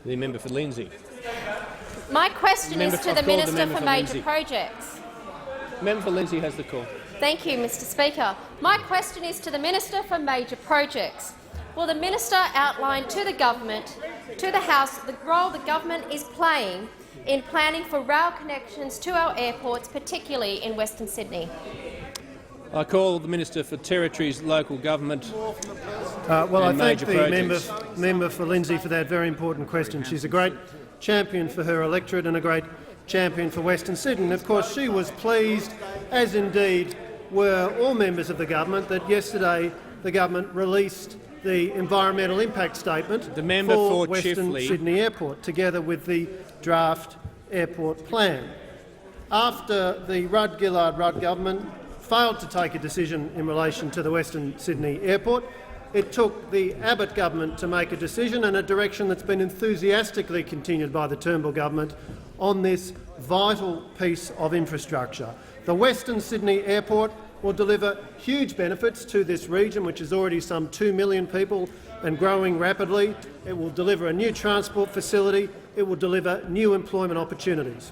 The member for Lindsay. My question is to the Minister for Major Lindsay. Projects. Member for Lindsay has the call. Thank you, Mr Speaker. My question is to the Minister for Major Projects. Will the Minister outline to the Government, to the House, the role the Government is playing in planning for rail connections to our airports, particularly in Western Sydney? I call the Minister for Territories, Local Government Well, I and thank Major the Projects. member for Lindsay for that very important question. She's a great champion for her electorate and a great champion for Western Sydney. And of course, she was pleased, as indeed were all members of the government, that yesterday the government released the environmental impact statement for Western Sydney Airport, together with the draft airport plan. After the Rudd-Gillard-Rudd government failed to take a decision in relation to the Western Sydney Airport, it took the Abbott government to make a decision, and a direction that's been enthusiastically continued by the Turnbull government on this vital piece of infrastructure. The Western Sydney Airport will deliver huge benefits to this region, which is already some 2 million people and growing rapidly. It will deliver a new transport facility. It will deliver new employment opportunities.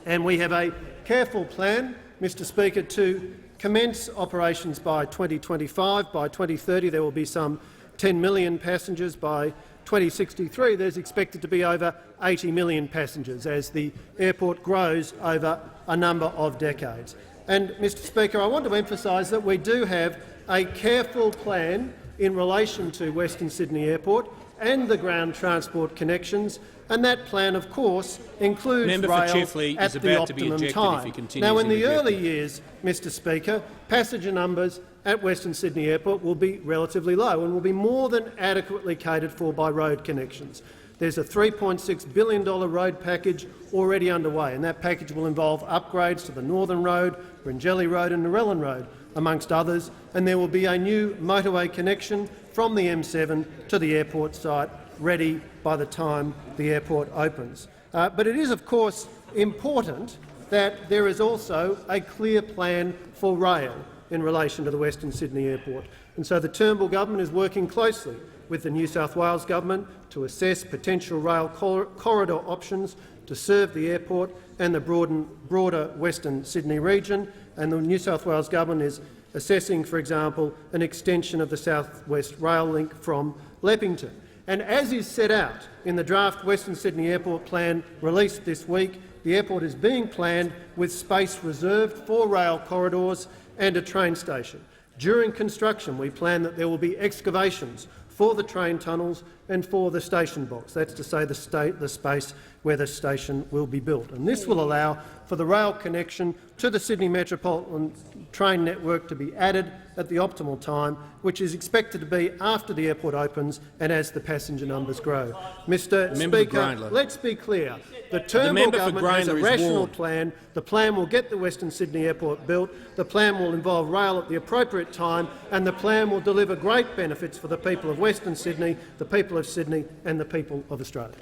And we have a careful plan, Mr Speaker, to commence operations by 2025. By 2030 there will be some 10 million passengers. By 2063 there's expected to be over 80 million passengers as the airport grows over a number of decades. And, Mr Speaker, I want to emphasise that we do have a careful plan in relation to Western Sydney Airport and the ground transport connections, and that plan, of course, includes rail at the optimum time. Now, in the early years, Mr Speaker, passenger numbers at Western Sydney Airport will be relatively low and will be more than adequately catered for by road connections. There's a $3.6 billion road package already underway, and that package will involve upgrades to the Northern Road, Bringelly Road and Narellan Road, amongst others, and there will be a new motorway connection from the M7 to the airport site ready by the time the airport opens. But it is, of course, important that there is also a clear plan for rail in relation to the Western Sydney Airport. And so the Turnbull government is working closely with the New South Wales government to assess potential rail corridor options to serve the airport and the broader Western Sydney region. And the New South Wales government is assessing, for example, an extension of the South West Rail link from Leppington. And as is set out in the draft Western Sydney Airport plan released this week, the airport is being planned with space reserved for rail corridors and a train station. During construction, we plan that there will be excavations for the train tunnels and for the station box. That's to say the space where the station will be built. And this will allow for the rail connection to the Sydney Metropolitan train network to be added at the optimal time, which is expected to be after the airport opens and as the passenger numbers grow. Mr Speaker, let's be clear. The Turnbull government has a rational plan. The plan will get the Western Sydney Airport built. The plan will involve rail at the appropriate time, and the plan will deliver great benefits for the people of Western Sydney, the people of Sydney and the people of Australia.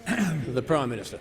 The Prime Minister.